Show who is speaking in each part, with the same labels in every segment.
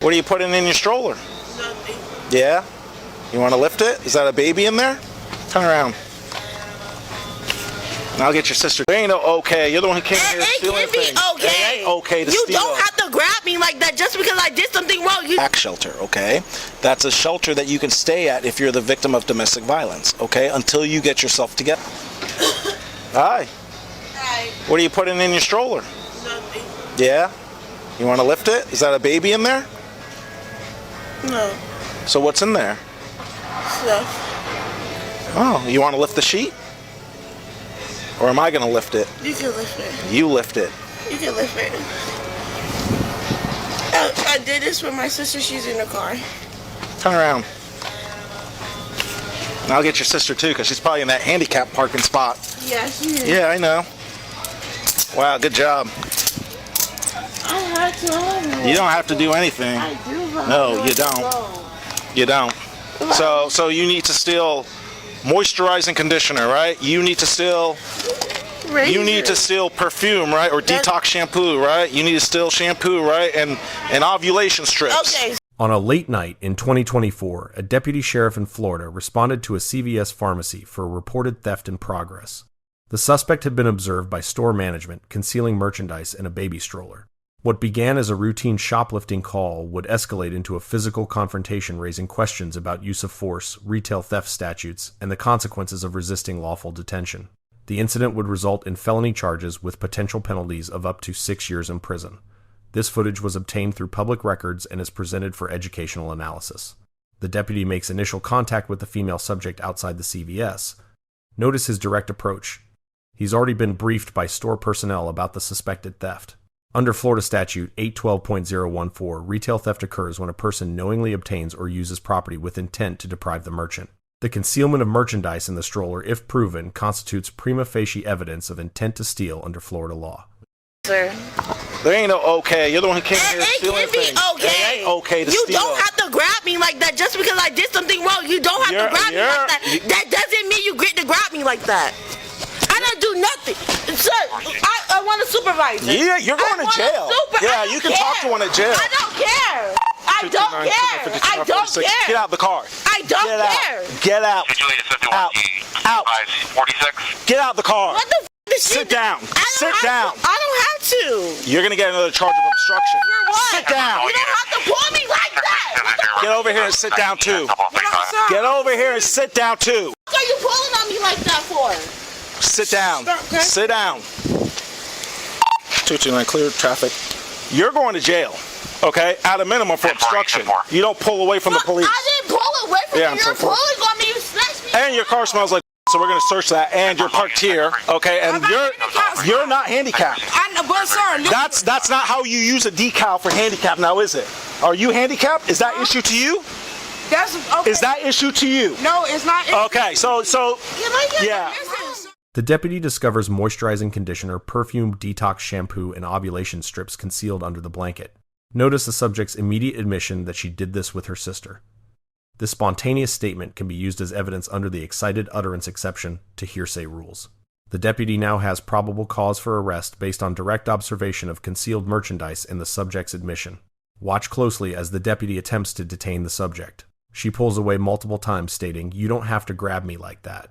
Speaker 1: What are you putting in your stroller?
Speaker 2: Nothing.
Speaker 1: Yeah? You want to lift it? Is that a baby in there? Turn around. I'll get your sister. There ain't no okay. You're the one who came here stealing things.
Speaker 2: It can be okay.
Speaker 1: It ain't okay to steal.
Speaker 2: You don't have to grab me like that just because I did something wrong.
Speaker 1: Tax shelter, okay? That's a shelter that you can stay at if you're the victim of domestic violence, okay? Until you get yourself together. Hi.
Speaker 2: Hi.
Speaker 1: What are you putting in your stroller?
Speaker 2: Nothing.
Speaker 1: Yeah? You want to lift it? Is that a baby in there?
Speaker 2: No.
Speaker 1: So what's in there?
Speaker 2: Stuff.
Speaker 1: Oh, you want to lift the sheet? Or am I going to lift it?
Speaker 2: You can lift it.
Speaker 1: You lift it.
Speaker 2: You can lift it. I did this with my sister. She's in the car.
Speaker 1: Turn around. I'll get your sister too, because she's probably in that handicap parking spot.
Speaker 2: Yeah, she is.
Speaker 1: Yeah, I know. Wow, good job.
Speaker 2: I had to.
Speaker 1: You don't have to do anything.
Speaker 2: I do.
Speaker 1: No, you don't. You don't. So you need to steal moisturizing conditioner, right? You need to steal. You need to steal perfume, right? Or detox shampoo, right? You need to steal shampoo, right? And ovulation strips.
Speaker 2: Okay.
Speaker 3: On a late night in 2024, a deputy sheriff in Florida responded to a CVS pharmacy for a reported theft in progress. The suspect had been observed by store management concealing merchandise in a baby stroller. What began as a routine shoplifting call would escalate into a physical confrontation, raising questions about use of force, retail theft statutes, and the consequences of resisting lawful detention. The incident would result in felony charges with potential penalties of up to 6 years in prison. This footage was obtained through public records and is presented for educational analysis. The deputy makes initial contact with the female subject outside the CVS. Notice his direct approach. He's already been briefed by store personnel about the suspected theft. Under Florida Statute 812.014, retail theft occurs when a person knowingly obtains or uses property with intent to deprive the merchant. The concealment of merchandise in the stroller, if proven, constitutes prima facie evidence of intent to steal under Florida law.
Speaker 2: Sir.
Speaker 1: There ain't no okay. You're the one who came here stealing things.
Speaker 2: It can be okay.
Speaker 1: It ain't okay to steal.
Speaker 2: You don't have to grab me like that just because I did something wrong. You don't have to grab me like that. That doesn't mean you get to grab me like that. I don't do nothing. Sir, I want a supervisor.
Speaker 1: Yeah, you're going to jail. Yeah, you can talk to one at jail.
Speaker 2: I don't care. I don't care. I don't care.
Speaker 1: Get out of the car.
Speaker 2: I don't care.
Speaker 1: Get out. Out. Out.
Speaker 4: 46.
Speaker 1: Get out of the car.
Speaker 2: What the f*** is
Speaker 1: Sit down. Sit down.
Speaker 2: I don't have to.
Speaker 1: You're going to get another charge of obstruction.
Speaker 2: For what?
Speaker 1: Sit down.
Speaker 2: You don't have to pull me like that.
Speaker 1: Get over here and sit down too. Get over here and sit down too.
Speaker 2: What are you pulling on me like that for?
Speaker 1: Sit down. Sit down. 229, clear traffic. You're going to jail, okay? At a minimum for obstruction. You don't pull away from the police.
Speaker 2: I didn't pull away from you. You're pulling on me. You snatched me.
Speaker 1: And your car smells like so we're going to search that. And you're parked here, okay? And you're not handicapped.
Speaker 2: But sir,
Speaker 1: that's not how you use a decal for handicap now, is it? Are you handicapped? Is that issue to you?
Speaker 2: That's okay.
Speaker 1: Is that issue to you?
Speaker 2: No, it's not.
Speaker 1: Okay, so yeah.
Speaker 3: The deputy discovers moisturizing conditioner, perfume, detox shampoo, and ovulation strips concealed under the blanket. Notice the subject's immediate admission that she did this with her sister. This spontaneous statement can be used as evidence under the excited utterance exception to hearsay rules. The deputy now has probable cause for arrest based on direct observation of concealed merchandise in the subject's admission. Watch closely as the deputy attempts to detain the subject. She pulls away multiple times, stating, "You don't have to grab me like that."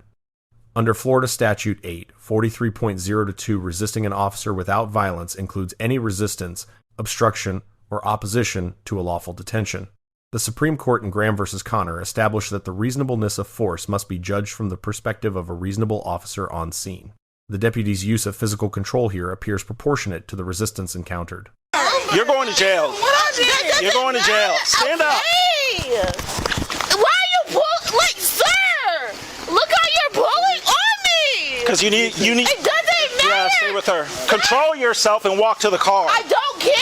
Speaker 3: Under Florida Statute 843.022, resisting an officer without violence includes any resistance, obstruction, or opposition to a lawful detention. The Supreme Court in Graham v. Connor established that the reasonableness of force must be judged from the perspective of a reasonable officer on scene. The deputy's use of physical control here appears proportionate to the resistance encountered.
Speaker 1: You're going to jail. You're going to jail. Stand up.
Speaker 2: Why are you pulling? Like, sir, look how you're pulling on me.
Speaker 1: Because you need.
Speaker 2: It doesn't matter.
Speaker 1: Yeah, stay with her. Control yourself and walk to the car.
Speaker 2: I don't care.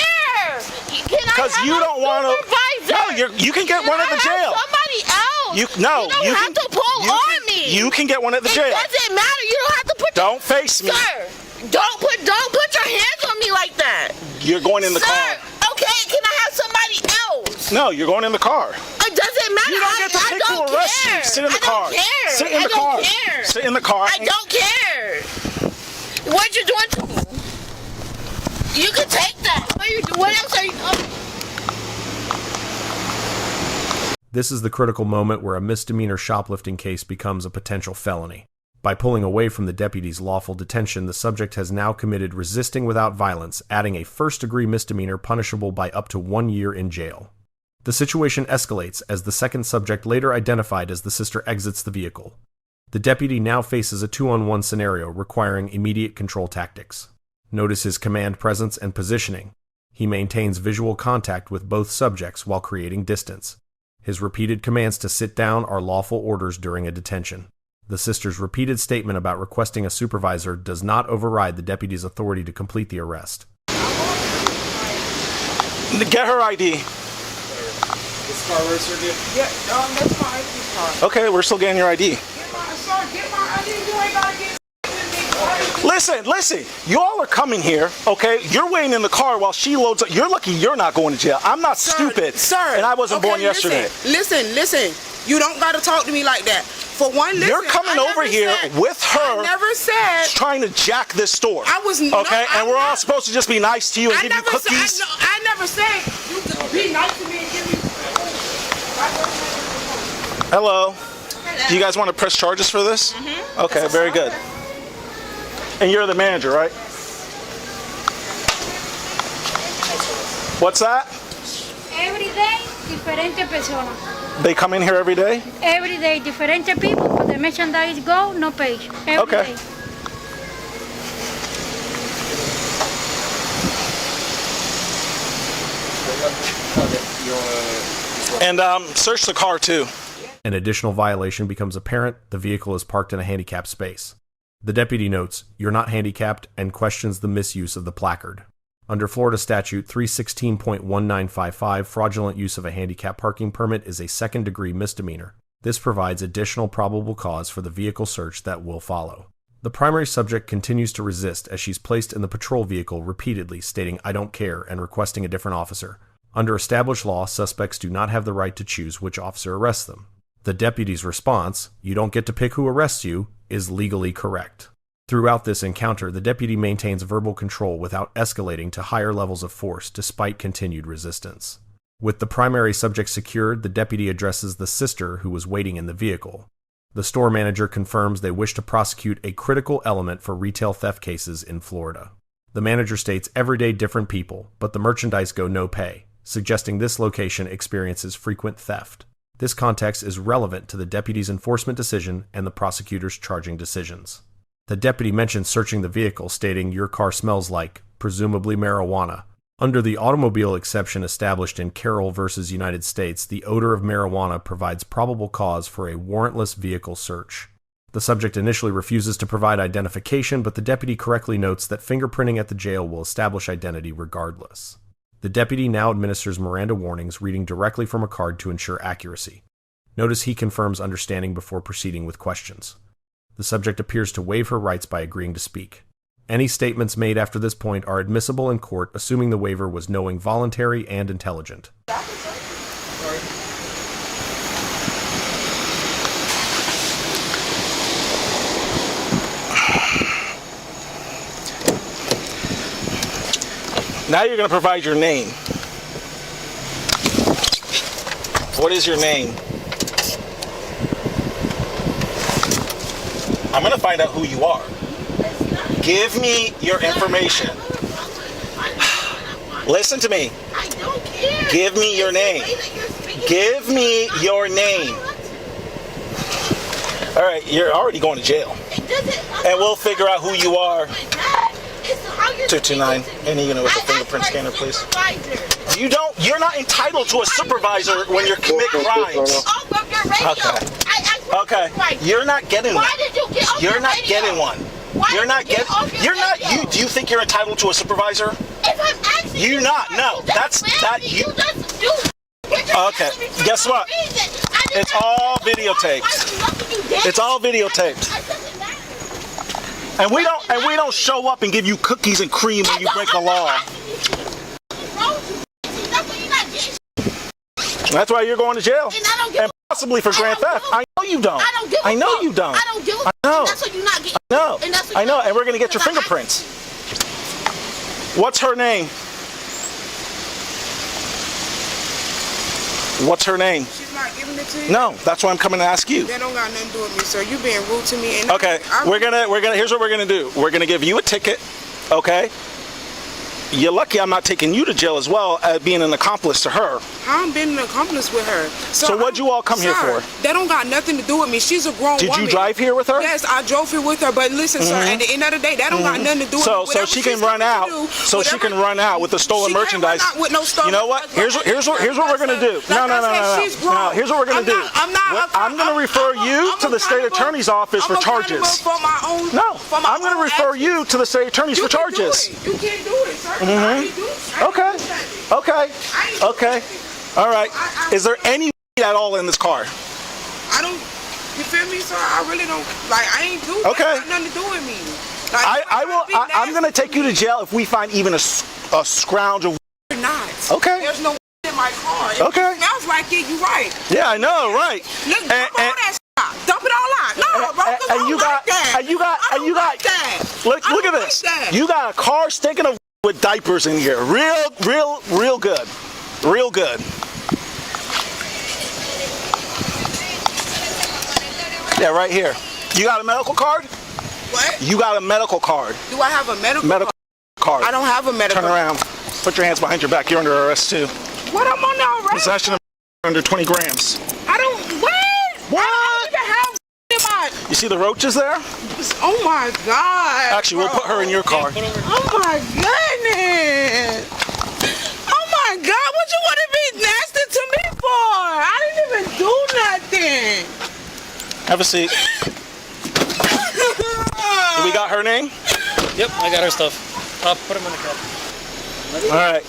Speaker 1: Because you don't want to. No, you can get one at the jail.
Speaker 2: Somebody else.
Speaker 1: You
Speaker 2: don't have to pull on me.
Speaker 1: You can get one at the jail.
Speaker 2: It doesn't matter. You don't have to put.
Speaker 1: Don't face me.
Speaker 2: Sir, don't put your hands on me like that.
Speaker 1: You're going in the car.
Speaker 2: Okay, can I have somebody else?
Speaker 1: No, you're going in the car.
Speaker 2: It doesn't matter.
Speaker 1: You don't get to pick who arrests you. Sit in the car.
Speaker 2: I don't care.
Speaker 1: Sit in the car.
Speaker 2: Care.
Speaker 1: Sit in the car.
Speaker 2: I don't care. What you doing to me? You can take that. What else are you doing?
Speaker 3: This is the critical moment where a misdemeanor shoplifting case becomes a potential felony. By pulling away from the deputy's lawful detention, the subject has now committed resisting without violence, adding a first-degree misdemeanor punishable by up to 1 year in jail. The situation escalates as the second subject, later identified as the sister, exits the vehicle. The deputy now faces a 2-on-1 scenario requiring immediate control tactics. Notice his command presence and positioning. He maintains visual contact with both subjects while creating distance. His repeated commands to sit down are lawful orders during a detention. The sister's repeated statement about requesting a supervisor does not override the deputy's authority to complete the arrest.
Speaker 1: Get her ID.
Speaker 4: This car registered it?
Speaker 5: Yeah, that's my ID card.
Speaker 1: Okay, we're still getting your ID.
Speaker 5: Get my ID. You ain't gotta get with me.
Speaker 1: Listen, you all are coming here, okay? You're waiting in the car while she loads up. You're lucky you're not going to jail. I'm not stupid.
Speaker 5: Sir,
Speaker 1: and I wasn't born yesterday.
Speaker 5: Listen. You don't gotta talk to me like that. For one, listen.
Speaker 1: You're coming over here with her.
Speaker 5: I never said.
Speaker 1: Trying to jack this store.
Speaker 5: I was not.
Speaker 1: Okay, and we're all supposed to just be nice to you and give you cookies.
Speaker 5: I never said you could be nice to me and give me.
Speaker 1: Hello. Do you guys want to press charges for this?
Speaker 2: Mm-hmm.
Speaker 1: Okay, very good. And you're the manager, right? What's that?
Speaker 6: Every day, diferente persona.
Speaker 1: They come in here every day?
Speaker 6: Every day, different people. For the merchandise go, no page. Every day.
Speaker 1: And search the car too.
Speaker 3: An additional violation becomes apparent. The vehicle is parked in a handicapped space. The deputy notes, "You're not handicapped," and questions the misuse of the placard. Under Florida Statute 316.1955, fraudulent use of a handicap parking permit is a second-degree misdemeanor. This provides additional probable cause for the vehicle search that will follow. The primary subject continues to resist as she's placed in the patrol vehicle repeatedly, stating, "I don't care," and requesting a different officer. Under established law, suspects do not have the right to choose which officer arrests them. The deputy's response, "You don't get to pick who arrests you," is legally correct. Throughout this encounter, the deputy maintains verbal control without escalating to higher levels of force despite continued resistance. With the primary subject secured, the deputy addresses the sister who was waiting in the vehicle. The store manager confirms they wish to prosecute a critical element for retail theft cases in Florida. The manager states everyday different people, but the merchandise go no pay, suggesting this location experiences frequent theft. This context is relevant to the deputy's enforcement decision and the prosecutor's charging decisions. The deputy mentions searching the vehicle, stating, "Your car smells like, presumably marijuana." Under the automobile exception established in Carroll v. United States, the odor of marijuana provides probable cause for a warrantless vehicle search. The subject initially refuses to provide identification, but the deputy correctly notes that fingerprinting at the jail will establish identity regardless. The deputy now administers Miranda warnings, reading directly from a card to ensure accuracy. Notice he confirms understanding before proceeding with questions. The subject appears to waive her rights by agreeing to speak. Any statements made after this point are admissible in court, assuming the waiver was knowing, voluntary, and intelligent.
Speaker 1: Now you're going to provide your name. What is your name? I'm going to find out who you are. Give me your information. Listen to me.
Speaker 2: I don't care.
Speaker 1: Give me your name. Give me your name. All right, you're already going to jail. And we'll figure out who you are. 229. Any unit with a fingerprint scanner, please. You're not entitled to a supervisor when you commit crimes. Okay. Okay. You're not getting one. You're not getting one. Do you think you're entitled to a supervisor?
Speaker 2: If I'm asking
Speaker 1: you not. No. That's that you. Okay. Guess what? It's all videotaped. It's all videotaped. And we don't show up and give you cookies and cream when you break the law. That's why you're going to jail. And possibly for grand theft. I know you don't. I know you don't.
Speaker 2: I don't give a fuck.
Speaker 1: I know.
Speaker 2: That's what you're not getting.
Speaker 1: I know. And we're going to get your fingerprints. What's her name? What's her name?
Speaker 5: She's not giving it to you?
Speaker 1: No, that's why I'm coming to ask you.
Speaker 5: That don't got nothing to do with me, sir. You being rude to me. And
Speaker 1: Okay, we're gonna. Here's what we're gonna do. We're gonna give you a ticket. Okay. You're lucky I'm not taking you to jail as well as being an accomplice to her.
Speaker 5: I'm being an accomplice with her.
Speaker 1: So what'd you all come here for?
Speaker 5: That don't got nothing to do with me. She's a grown woman.
Speaker 1: Did you drive here with her?
Speaker 5: Yes, I drove here with her. But listen, sir, at the end of the day, that don't got nothing to do with me.
Speaker 1: So she can run out. So she can run out with the stolen merchandise.
Speaker 5: With no stolen.
Speaker 1: You know what? Here's what we're gonna do. No. Here's what we're gonna do. I'm gonna refer you to the state attorney's office for charges. No, I'm gonna refer you to the state attorney's for charges.
Speaker 5: You can't do it, sir.
Speaker 1: Okay. All right. Is there any weed at all in this car?
Speaker 5: I don't. You feel me, sir? I really don't. Like, I ain't do that.
Speaker 1: Okay.
Speaker 5: Got nothing to do with me. Like,
Speaker 1: I'm gonna take you to jail if we find even a scrounge of.
Speaker 5: You're not.
Speaker 1: Okay.
Speaker 5: There's no in my car.
Speaker 1: Okay.
Speaker 5: It smells like it. You right.
Speaker 1: Yeah, I know. Right.
Speaker 5: Look, dump all that out. Dump it all out. No, bro.
Speaker 1: And you got. Look at this. You got a car stinking of with diapers in here. Real good. Real good. Yeah, right here. You got a medical card?
Speaker 5: What?
Speaker 1: You got a medical card.
Speaker 5: Do I have a medical
Speaker 1: card?
Speaker 5: I don't have a medical
Speaker 1: Turn around. Put your hands behind your back. You're under arrest too.
Speaker 5: What? I'm on the arrest?
Speaker 1: Possession of under 20 grams.
Speaker 5: I don't. What? I don't even have
Speaker 1: You see the roaches there?
Speaker 5: Oh my God.
Speaker 1: Actually, we'll put her in your car.
Speaker 5: Oh my goodness. Oh my God. What you want to be nasty to me for? I didn't even do nothing.
Speaker 1: Have a seat. We got her name?
Speaker 7: Yep, I got her stuff. I'll put them in the car.
Speaker 1: All right.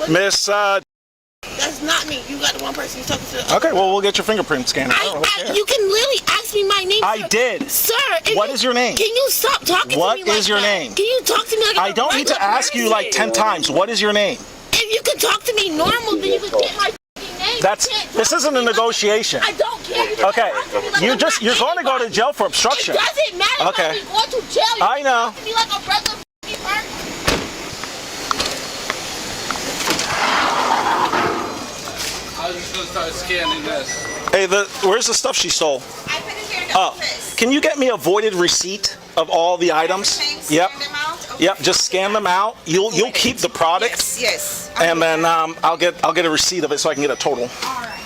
Speaker 1: Miss,
Speaker 2: That's not me. You got the one person you're talking to.
Speaker 1: Okay, well, we'll get your fingerprint scanner.
Speaker 2: You can literally ask me my name.
Speaker 1: I did.
Speaker 2: Sir.
Speaker 1: What is your name?
Speaker 2: Can you stop talking to me like that?
Speaker 1: What is your name?
Speaker 2: Can you talk to me like
Speaker 1: I don't need to ask you like 10 times. What is your name?
Speaker 2: If you can talk to me normal, then you can get my name.
Speaker 1: This isn't a negotiation.
Speaker 2: I don't care.
Speaker 1: Okay. You're going to go to jail for obstruction.
Speaker 2: It doesn't matter.
Speaker 1: Okay.
Speaker 2: If I'm going to jail.
Speaker 1: I know.
Speaker 2: You like a regular person.
Speaker 4: I was just gonna start scanning this.
Speaker 1: Hey, where's the stuff she stole?
Speaker 8: I put it here in the office.
Speaker 1: Can you get me a voided receipt of all the items?
Speaker 8: Yep. Scan them out? Okay.
Speaker 1: Yep. Just scan them out. You'll keep the product.
Speaker 8: Yes.
Speaker 1: And then I'll get a receipt of it so I can get a total.
Speaker 8: All right.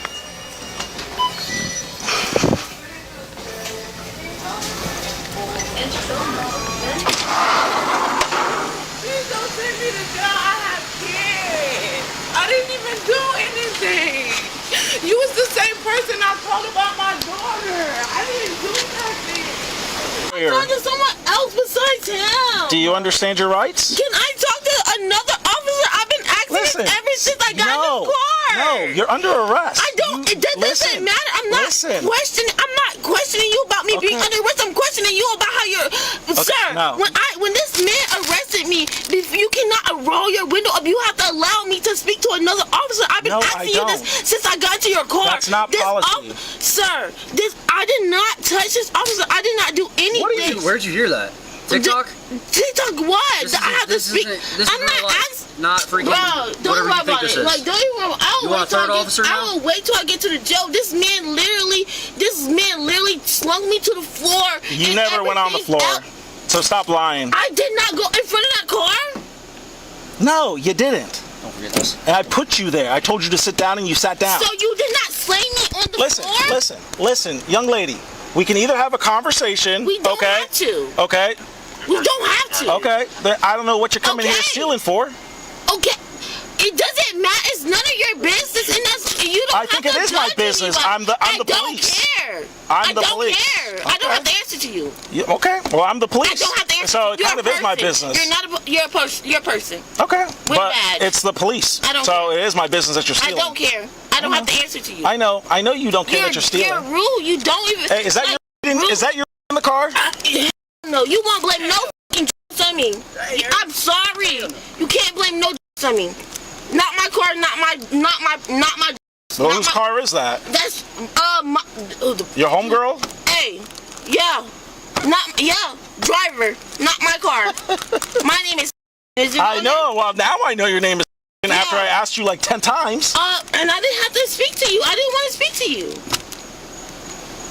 Speaker 5: Please don't send me to jail. I have kids. I didn't even do anything. You was the same person I told about my daughter. I didn't do nothing.
Speaker 1: Here.
Speaker 2: I'm talking to someone else besides him.
Speaker 1: Do you understand your rights?
Speaker 2: Can I talk to another officer? I've been asking this ever since I got in the car.
Speaker 1: No, you're under arrest.
Speaker 2: I don't. That doesn't matter. I'm not questioning. I'm not questioning you about me being under arrest. I'm questioning you about how you're, sir.
Speaker 1: No.
Speaker 2: When this man arrested me, you cannot roll your window up. You have to allow me to speak to another officer. I've been asking you this since I got to your car.
Speaker 1: That's not policy.
Speaker 2: Sir, I did not touch this officer. I did not do anything.
Speaker 7: What are you? Where'd you hear that? TikTok?
Speaker 2: TikTok what? I have to speak.
Speaker 7: I'm not asking. Not freaking.
Speaker 2: Bro, don't worry about it. Like, don't even worry. I will wait till I get to the jail. This man literally slung me to the floor.
Speaker 1: You never went on the floor. So stop lying.
Speaker 2: I did not go in front of that car.
Speaker 1: No, you didn't.
Speaker 7: Don't forget this.
Speaker 1: And I put you there. I told you to sit down and you sat down.
Speaker 2: So you did not slay me on the floor?
Speaker 1: Listen, young lady. We can either have a conversation.
Speaker 2: We don't have to.
Speaker 1: Okay.
Speaker 2: We don't have to.
Speaker 1: Okay. I don't know what you're coming here stealing for.
Speaker 2: Okay. It doesn't matter. It's none of your business, and you don't.
Speaker 1: I think it is my business. I'm the police.
Speaker 2: I don't care.
Speaker 1: I'm the police.
Speaker 2: I don't care. I don't have to answer to you.
Speaker 1: Okay. Well, I'm the police.
Speaker 2: I don't have to answer.
Speaker 1: So it kind of is my business.
Speaker 2: You're not. You're a person.
Speaker 1: Okay.
Speaker 2: With
Speaker 1: but
Speaker 2: badge.
Speaker 1: it's the police.
Speaker 2: I don't
Speaker 1: so
Speaker 2: care.
Speaker 1: it is my business that you're stealing.
Speaker 2: I don't care. I don't have to answer to you.
Speaker 1: I know you don't care that you're stealing.
Speaker 2: You're rude. You don't even.
Speaker 1: Hey, is that your in the car?
Speaker 2: No, you won't blame no fucking on me. I'm sorry. You can't blame no on me. Not my car. Not my.
Speaker 1: So whose car is that?
Speaker 2: That's
Speaker 1: your homegirl?
Speaker 2: Hey, driver. Not my car. My name is.
Speaker 1: I know. Well, now I know your name is. After I asked you like 10 times.
Speaker 2: And I didn't have to speak to to you. I didn't want to speak to you.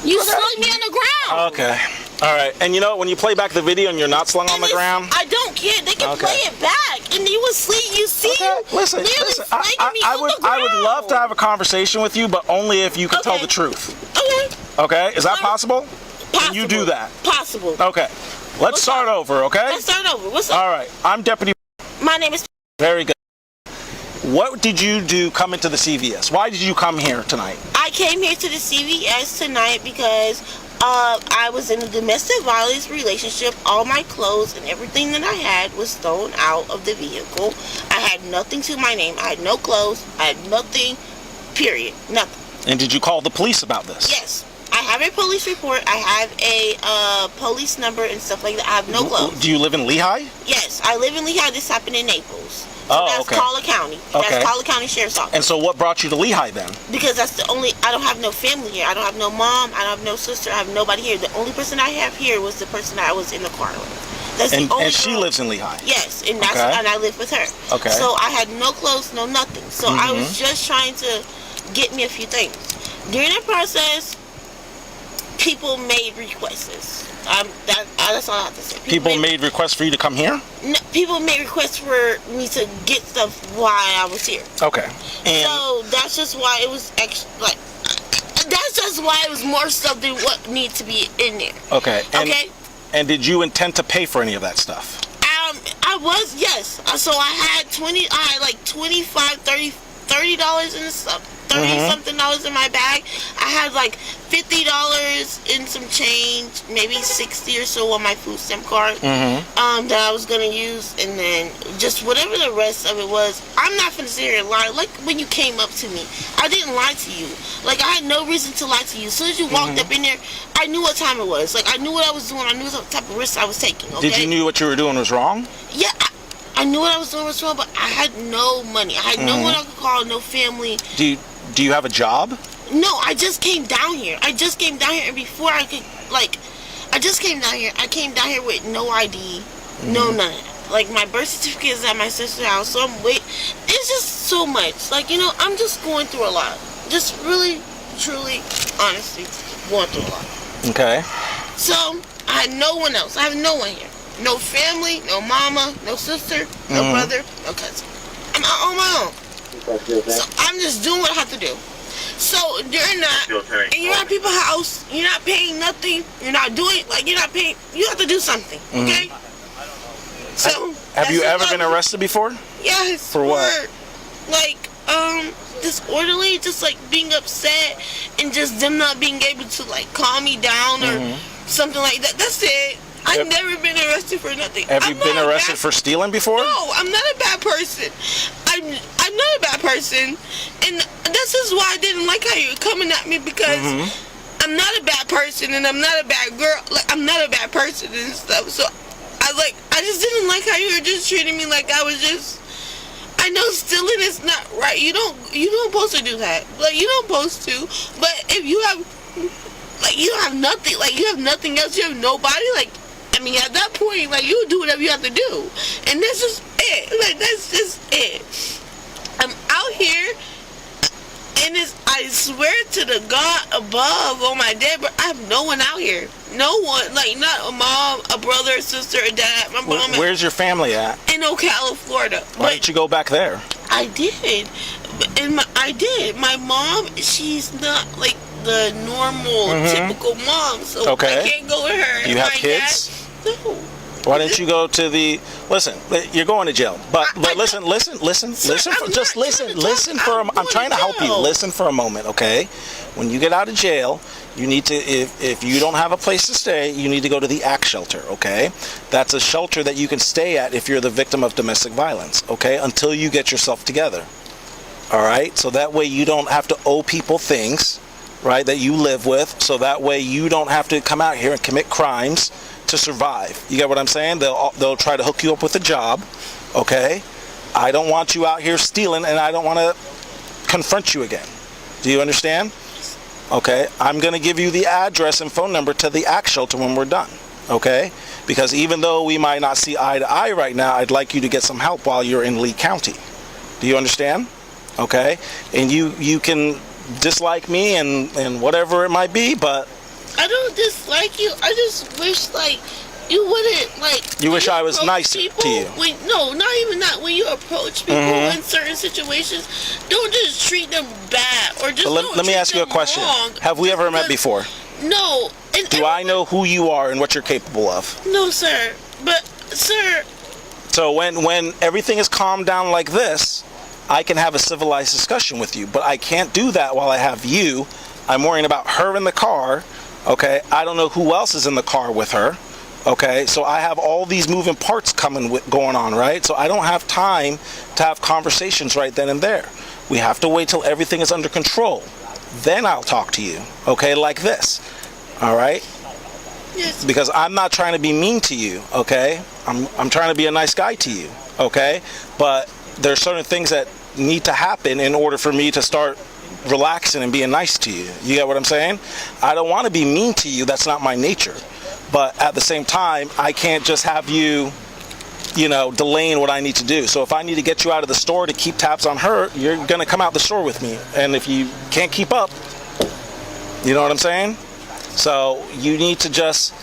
Speaker 2: You slung me on the ground.
Speaker 1: Okay. All right. And you know, when you play back the video and you're not slung on the ground,
Speaker 2: I don't care. They can play it back. And you was sleep. You see?
Speaker 1: okay. Listen. I would love to have a conversation with you, but only if you can tell the truth.
Speaker 2: Okay.
Speaker 1: Okay. Is that possible?
Speaker 2: Possible.
Speaker 1: Can you do that?
Speaker 2: Possible.
Speaker 1: Okay. Let's start over. Okay.
Speaker 2: Let's start over. What's up?
Speaker 1: All right. I'm Deputy.
Speaker 2: My name is.
Speaker 1: Very good. What did you do coming to the CVS? Why did you come here tonight?
Speaker 2: I came here to the CVS tonight because I was in a domestic violence relationship. All my clothes and everything that I had was thrown out of the vehicle. I had nothing to my name. I had no clothes. I had nothing, period. Nothing.
Speaker 1: And did you call the police about this?
Speaker 2: Yes. I have a police report. I have a police number and stuff like that. I have no clothes.
Speaker 1: Do you live in Lehigh?
Speaker 2: Yes, I live in Lehigh. This happened in Naples. So that's
Speaker 1: okay.
Speaker 2: Collier County. That's Collier County Sheriff's Office.
Speaker 1: And so what brought you to Lehigh then?
Speaker 2: Because that's the only, I don't have no family here. I don't have no mom. I don't have no sister. I have nobody here. The only person I have here was the person I was in the car with. That's the only
Speaker 1: and she
Speaker 2: girl.
Speaker 1: lives in Lehigh?
Speaker 2: Yes, and that's and I live with her.
Speaker 1: Okay.
Speaker 2: So I had no clothes, no nothing. So I was just trying to get me a few things. During that process, people made requests. That's all I have to say.
Speaker 1: People made requests for you to come here?
Speaker 2: No, people made requests for me to get stuff while I was here.
Speaker 1: Okay. And
Speaker 2: so that's just why it was extra, like, that's just why it was more stuff than what needs to be in there.
Speaker 1: Okay. And did you intend to pay for any of that stuff?
Speaker 2: I was, yes. So I had like $25, $30 in the stuff. $30-something in my bag. I had like $50 in some change, maybe 60 or so on my food stamp card that I was gonna use, and then just whatever the rest of it was. I'm not gonna sit here and lie. Like when you came up to me, I didn't lie to you. Like I had no reason to lie to you. As soon as you walked up in there, I knew what time it was. Like I knew what I was doing. I knew what type of risk I was taking. Okay?
Speaker 1: Did you knew what you were doing was wrong?
Speaker 2: Yeah. I knew what I was doing was wrong, but I had no money. I had no one I could call, no family.
Speaker 1: Do you have a job?
Speaker 2: No, I just came down here. And before I could, like, I just came down here. I came down here with no ID, no none. Like, my birth certificate is at my sister's house, so it's just so much. Like, you know, I'm just going through a lot. Just really, truly, honestly, going through a lot.
Speaker 1: Okay.
Speaker 2: So, I had no one else. I have no one here. No family, no mama, no sister, no brother, no cousin. I'm out on my own. So I'm just doing what I have to do. So during that, and you're at people's house, you're not paying nothing, you're not doing, like you're not paying, you have to do something, okay? So
Speaker 1: have you ever been arrested before?
Speaker 2: Yes.
Speaker 1: For what?
Speaker 2: Like, disorderly, just like being upset, and just them not being able to like calm me down or something like that. That's it. I've never been arrested for nothing.
Speaker 1: Have you been arrested for stealing before?
Speaker 2: No, I'm not a bad person. I'm not a bad person, and this is why I didn't like how you were coming at me, because I'm not a bad person and I'm not a bad girl. Like I'm not a bad person and stuff. So I just didn't like how you were just treating me like I was just. I know stealing is not right. You don't supposed to do that. Like you don't supposed to. But if you have, like you don't have nothing. Like you have nothing else. You have nobody. Like. I mean, at that point, like, you do whatever you have to do. And that's just it. Like, that's just it. I'm out here, and I swear to the God above on my dead, but I have no one out here. No one. Like, not a mom, a brother, a sister, a dad. My mom.
Speaker 1: Where's your family at?
Speaker 2: In Ocala, Florida.
Speaker 1: Why didn't you go back there?
Speaker 2: I did. And I did. My mom, she's not, like, the normal, typical mom. So I can't go with her.
Speaker 1: Do you have kids?
Speaker 2: No.
Speaker 1: Why didn't you go to the? Listen, you're going to jail. But listen. I'm trying to help you. Listen for a moment, okay? When you get out of jail, you need to. If you don't have a place to stay, you need to go to the ACT shelter, okay? That's a shelter that you can stay at if you're the victim of domestic violence, okay? Until you get yourself together. All right. So that way you don't have to owe people things, right? That you live with. So that way you don't have to come out here and commit crimes to survive. You get what I'm saying? They'll try to hook you up with a job, okay? I don't want you out here stealing, and I don't want to confront you again. Do you understand? Okay, I'm going to give you the address and phone number to the ACT shelter when we're done, okay? Because even though we might not see eye to eye right now, I'd like you to get some help while you're in Lee County. Do you understand? Okay? And you can dislike me and whatever it might be, but
Speaker 2: I don't dislike you. I just wish, like, you wouldn't, like...
Speaker 1: You wish I was nice to you.
Speaker 2: No, not even that. When you approach people in certain situations, don't just treat them bad, or just
Speaker 1: let me ask you a question.
Speaker 2: Wrong.
Speaker 1: Have we ever met before?
Speaker 2: No.
Speaker 1: Do I know who you are and what you're capable of?
Speaker 2: No, sir. But, sir...
Speaker 1: So when everything is calmed down like this, I can have a civilized discussion with you, but I can't do that while I have you. I'm worrying about her in the car, okay? I don't know who else is in the car with her, okay? So I have all these moving parts going on, right? So I don't have time to have conversations right then and there. We have to wait till everything is under control. Then I'll talk to you, okay? Like this, all right?
Speaker 2: Yes.
Speaker 1: Because I'm not trying to be mean to you, okay? I'm trying to be a nice guy to you, okay? But there's certain things that need to happen in order for me to start relaxing and being nice to you. You get what I'm saying? I don't want to be mean to you. That's not my nature. But at the same time, I can't just have you, delaying what I need to do. So if I need to get you out of the store to keep tabs on her, you're going to come out the store with me. And if you can't keep up, you know what I'm saying? So you need to just,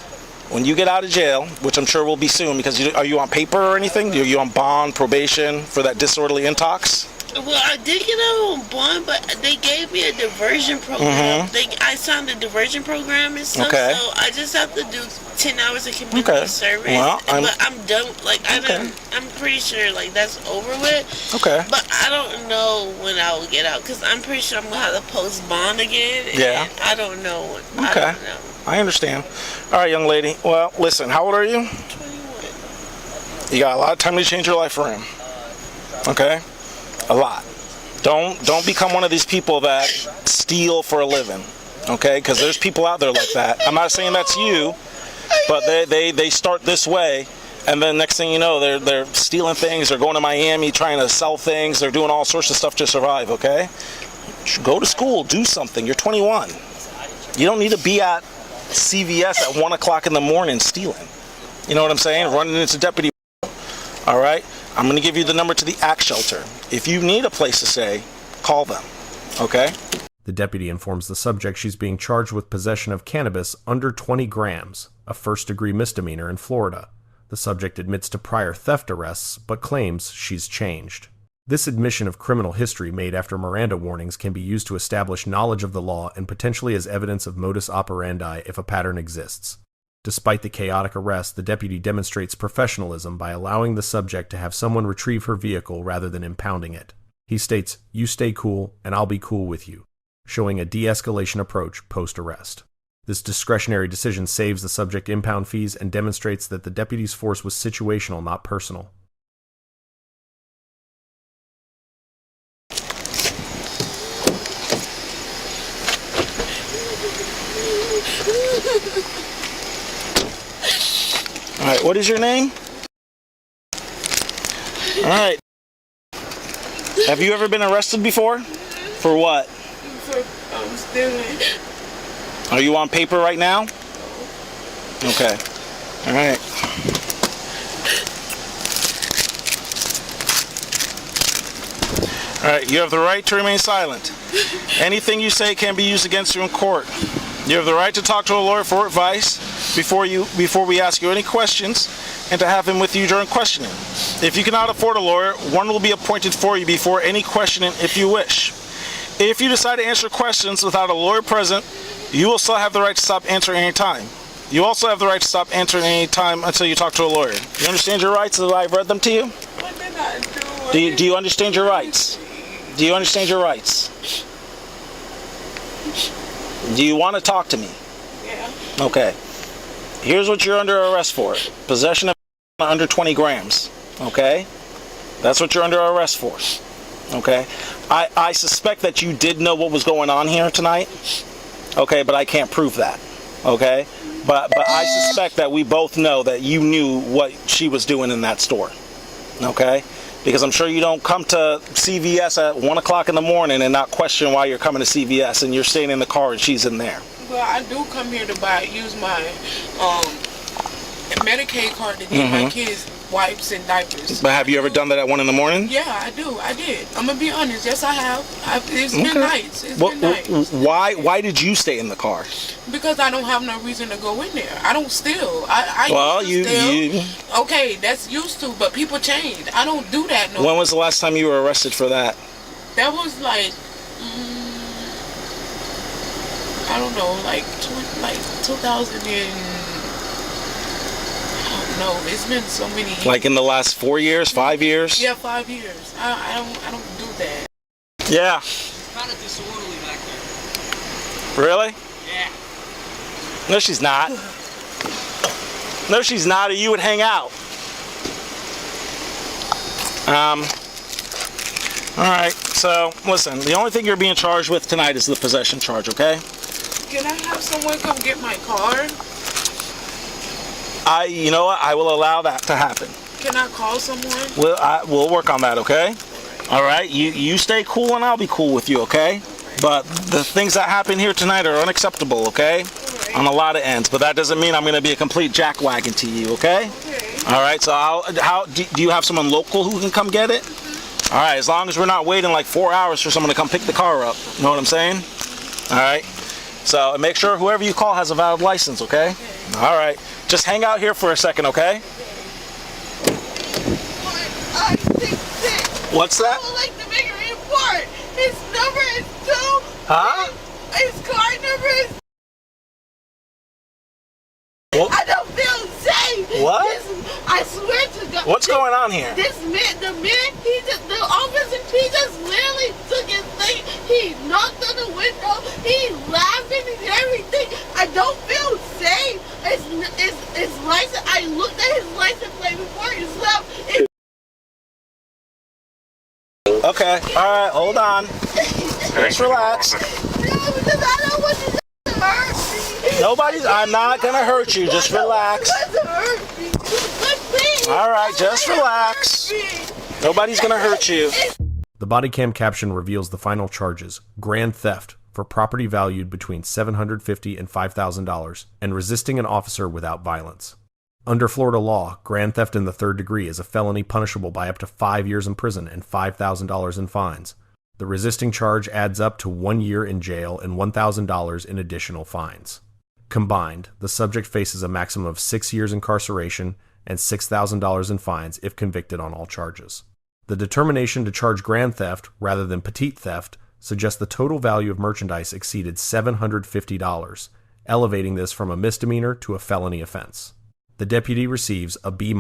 Speaker 1: when you get out of jail, which I'm sure will be soon, because are you on paper or anything? Are you on bond, probation for that disorderly intox?
Speaker 2: Well, I did get out on bond, but they gave me a diversion program. I signed a diversion program and stuff, so I just have to do 10 hours of community service.
Speaker 1: Well,
Speaker 2: but I'm done. Like, I'm pretty sure, like, that's over with.
Speaker 1: Okay.
Speaker 2: But I don't know when I will get out, because I'm pretty sure I'm going to have to post bond again.
Speaker 1: Yeah.
Speaker 2: I don't know.
Speaker 1: Okay.
Speaker 2: I don't know.
Speaker 1: I understand. All right, young lady. Well, listen, how old are you?
Speaker 2: 21.
Speaker 1: You got a lot of time to change your life around. Okay? A lot. Don't become one of these people that steal for a living, okay? Because there's people out there like that. I'm not saying that's you, but they start this way, and then next thing you know, they're stealing things. They're going to Miami trying to sell things. They're doing all sorts of stuff to survive, okay? Go to school. Do something. You're 21. You don't need to be at CVS at 1 o'clock in the morning stealing. You know what I'm saying? Running into deputy. All right? I'm going to give you the number to the ACT shelter. If you need a place to stay, call them. Okay?
Speaker 3: The deputy informs the subject she's being charged with possession of cannabis under 20 grams, a first-degree misdemeanor in Florida. The subject admits to prior theft arrests, but claims she's changed. This admission of criminal history made after Miranda warnings can be used to establish knowledge of the law and potentially as evidence of modus operandi if a pattern exists. Despite the chaotic arrest, the deputy demonstrates professionalism by allowing the subject to have someone retrieve her vehicle rather than impounding it. He states, "You stay cool, and I'll be cool with you," showing a de-escalation approach post-arrest. This discretionary decision saves the subject impound fees and demonstrates that the deputy's force was situational, not personal.
Speaker 1: All right, what is your name? All right. Have you ever been arrested before? For what?
Speaker 2: I'm stealing.
Speaker 1: Are you on paper right now? Okay. All right. All right, you have the right to remain silent. Anything you say can be used against you in court. You have the right to talk to a lawyer for advice before we ask you any questions, and to have him with you during questioning. If you cannot afford a lawyer, one will be appointed for you before any questioning if you wish. If you decide to answer questions without a lawyer present, you will still have the right to stop answering any time. You also have the right to stop answering any time until you talk to a lawyer. You understand your rights as I've read them to you?
Speaker 2: What did I do?
Speaker 1: Do you understand your rights? Do you understand your rights? Do you want to talk to me?
Speaker 2: Yeah.
Speaker 1: Okay. Here's what you're under arrest for. Possession of under 20 grams. Okay? That's what you're under arrest for. Okay? I suspect that you did know what was going on here tonight. Okay, but I can't prove that. Okay? But I suspect that we both know that you knew what she was doing in that store. Okay? Because I'm sure you don't come to CVS at 1 o'clock in the morning and not question why you're coming to CVS and you're staying in the car and she's in there.
Speaker 5: Well, I do come here to use my Medicaid card to get my kids wipes and diapers.
Speaker 1: But have you ever done that at 1 in the morning?
Speaker 5: Yeah, I did. I'm gonna be honest. Yes, I have. It's been nights. It's been nights.
Speaker 1: Why did you stay in the car?
Speaker 5: Because I don't have no reason to go in there. I don't steal. I
Speaker 1: Well,
Speaker 5: used to steal. Okay, that's used to, but people change. I don't do that no more.
Speaker 1: When was the last time you were arrested for that?
Speaker 5: That was like, I don't know, like 2000 and, I don't know. It's been so many years.
Speaker 1: Like in the last 4 years, 5 years?
Speaker 5: Yeah, 5 years. I don't do that.
Speaker 1: Yeah.
Speaker 7: Kind of disorderly back there.
Speaker 1: Really?
Speaker 7: Yeah.
Speaker 1: No, she's not. No, she's not, or you would hang out. All right, so listen, the only thing you're being charged with tonight is the possession charge, okay?
Speaker 5: Can I have someone come get my car?
Speaker 1: You know what? I will allow that to happen.
Speaker 5: Can I call someone?
Speaker 1: We'll work on that, okay? All right, you stay cool and I'll be cool with you, okay? But the things that happen here tonight are unacceptable, okay? On a lot of ends, but that doesn't mean I'm going to be a complete jackwagon to you, okay? All right, so do you have someone local who can come get it? All right, as long as we're not waiting like 4 hours for someone to come pick the car up. You know what I'm saying? All right. So make sure whoever you call has a valid license, okay? All right. Just hang out here for a second, okay? What's that?
Speaker 2: I would like to make a report. His number is 2.
Speaker 1: Huh?
Speaker 2: His car number is.
Speaker 1: What?
Speaker 2: I don't feel safe.
Speaker 1: What?
Speaker 2: I swear to God.
Speaker 1: What's going on here?
Speaker 2: The officer, he just literally took his thing. He knocked on the window. He laughing and everything. I don't feel safe. His license. I looked at his license plate before he left.
Speaker 1: Okay. All right. Hold on. Just relax.
Speaker 2: No, because I don't want you to hurt me.
Speaker 1: I'm not gonna hurt you. Just relax. All right. Just relax. Nobody's gonna hurt you.
Speaker 3: The BodyCam caption reveals the final charges: grand theft for property valued between $750 and $5,000 and resisting an officer without violence. Under Florida law, grand theft in the third degree is a felony punishable by up to 5 years in prison and $5,000 in fines. The resisting charge adds up to 1 year in jail and $1,000 in additional fines. Combined, the subject faces a maximum of 6 years incarceration and $6,000 in fines if convicted on all charges. The determination to charge grand theft rather than petite theft suggests the total value of merchandise exceeded $750, elevating this from a misdemeanor to a felony offense. The deputy receives a B-.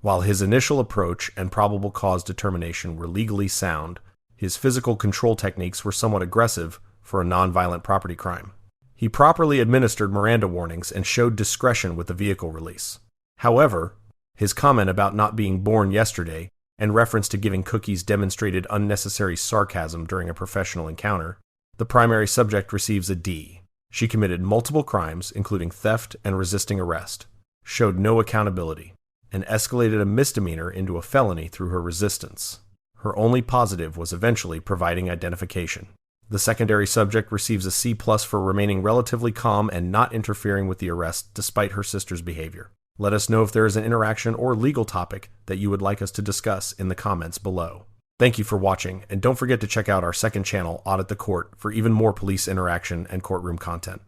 Speaker 3: While his initial approach and probable cause determination were legally sound, his physical control techniques were somewhat aggressive for a nonviolent property crime. He properly administered Miranda warnings and showed discretion with the vehicle release. However, his comment about not being born yesterday and reference to giving cookies demonstrated unnecessary sarcasm during a professional encounter. The primary subject receives a D. She committed multiple crimes, including theft and resisting arrest, showed no accountability, and escalated a misdemeanor into a felony through her resistance. Her only positive was eventually providing identification. The secondary subject receives a C+ for remaining relatively calm and not interfering with the arrest despite her sister's behavior. Let us know if there is an interaction or legal topic that you would like us to discuss in the comments below. Thank you for watching, and don't forget to check out our second channel, Audit the Court, for even more police interaction and courtroom content.